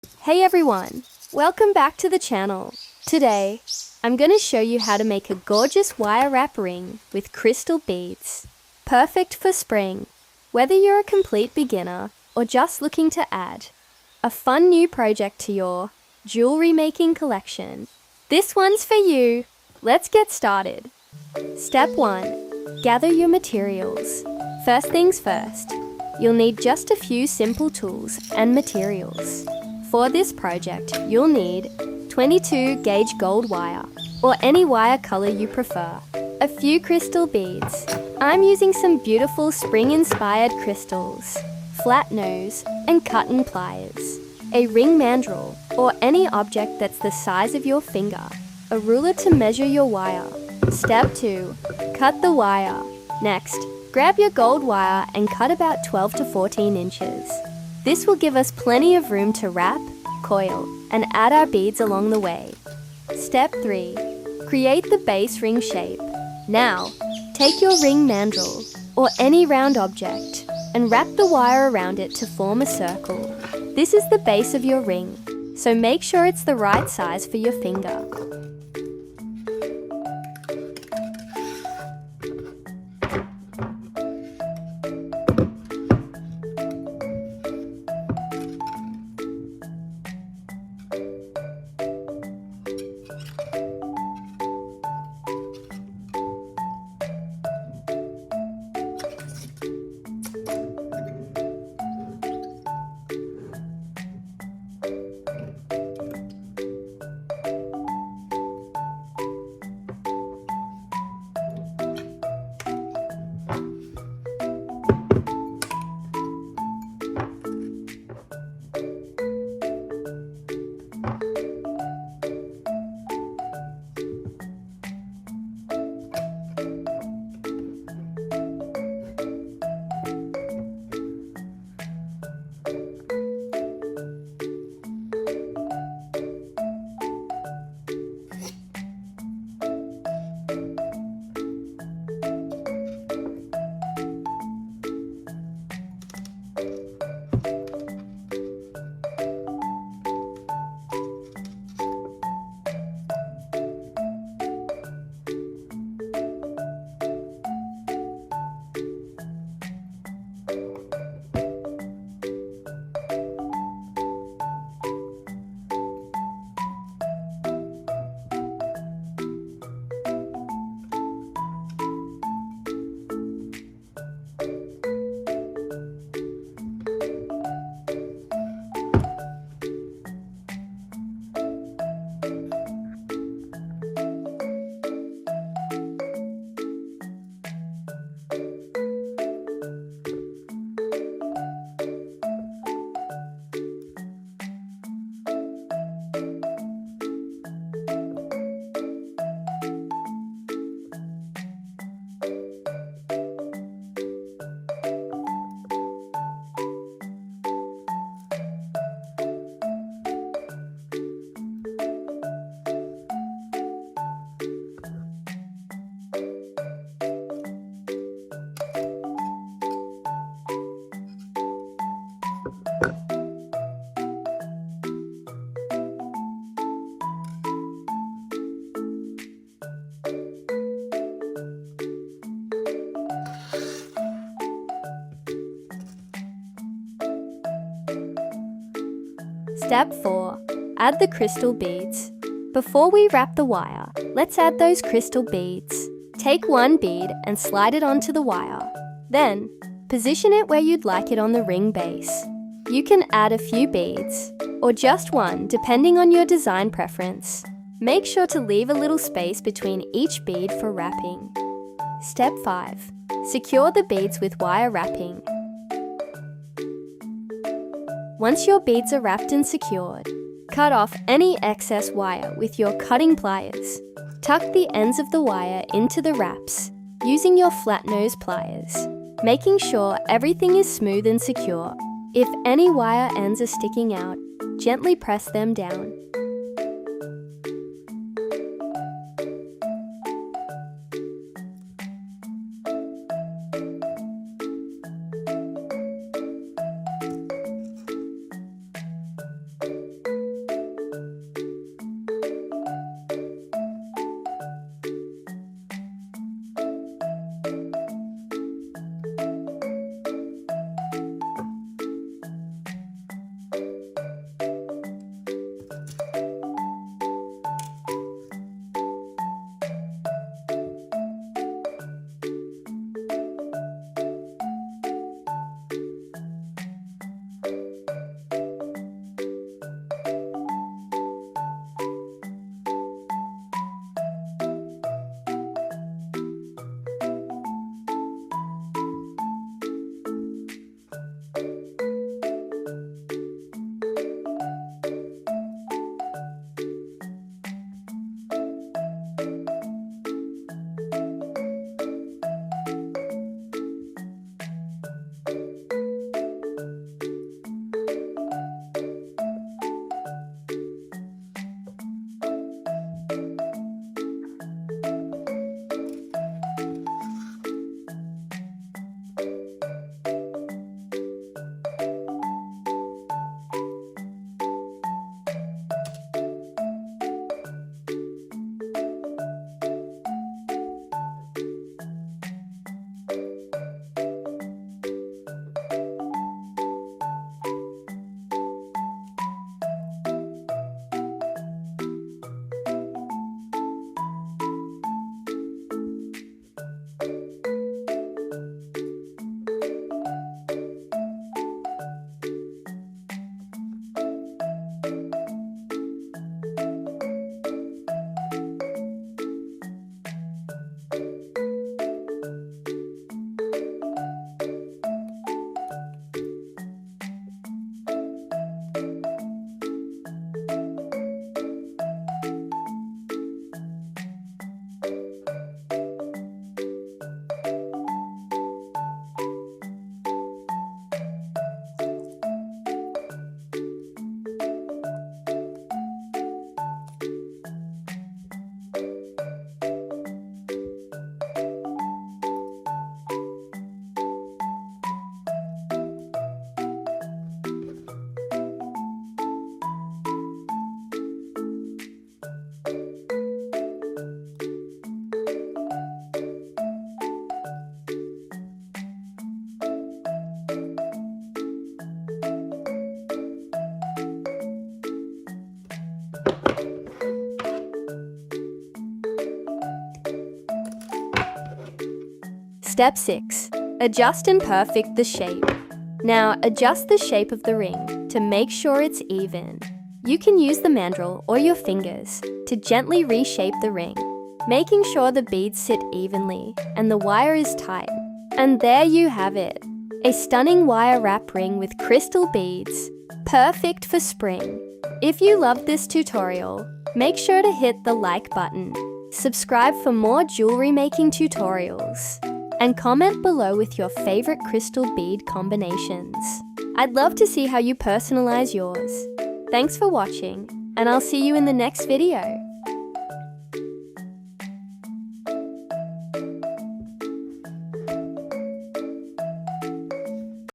Hey everyone, welcome back to the channel. Today, I'm going to show you how to make a gorgeous wire wrap ring with crystal beads. Perfect for spring, whether you're a complete beginner or just looking to add a fun new project to your jewelry making collection. This one's for you. Let's get started. Step 1. Gather your materials. First things first, you'll need just a few simple tools and materials. For this project, you'll need 22 gauge gold wire, or any wire color you prefer, a few crystal beads. I'm using some beautiful spring-inspired crystals, flat nose, and cut-in pliers, a ring mandrel, or any object that's the size of your finger, a ruler to measure your wire. Step 2. Cut the wire. Next, grab your gold wire and cut about 12 to 14 inches. This will give us plenty of room to wrap, coil, and add our beads along the way. Step 3. Create the base ring shape. Now, take your ring mandrel, or any round object, and wrap the wire around it to form a circle. This is the base of your ring, so make sure it's the right size for your finger. Step 4. Add the crystal beads. Before we wrap the wire, let's add those crystal beads. Take one bead and slide it onto the wire. Then, position it where you'd like it on the ring base. You can add a few beads, or just one depending on your design preference. Make sure to leave a little space between each bead for wrapping. Step 5. Secure the beads with wire wrapping. Once your beads are wrapped and secured, cut off any excess wire with your cutting pliers. Tuck the ends of the wire into the wraps using your flat nose pliers, making sure everything is smooth and secure. If any wire ends are sticking out, gently press them down. Step 6. Adjust and perfect the shape. Now, adjust the shape of the ring to make sure it's even. You can use the mandrel or your fingers to gently reshape the ring, making sure the beads sit evenly and the wire is tight. And there you have it, a stunning wire wrap ring with crystal beads, perfect for spring. If you loved this tutorial, make sure to hit the like button, subscribe for more jewelry making tutorials, and comment below with your favorite crystal bead combinations. I'd love to see how you personalize yours. Thanks for watching, and I'll see you in the next video.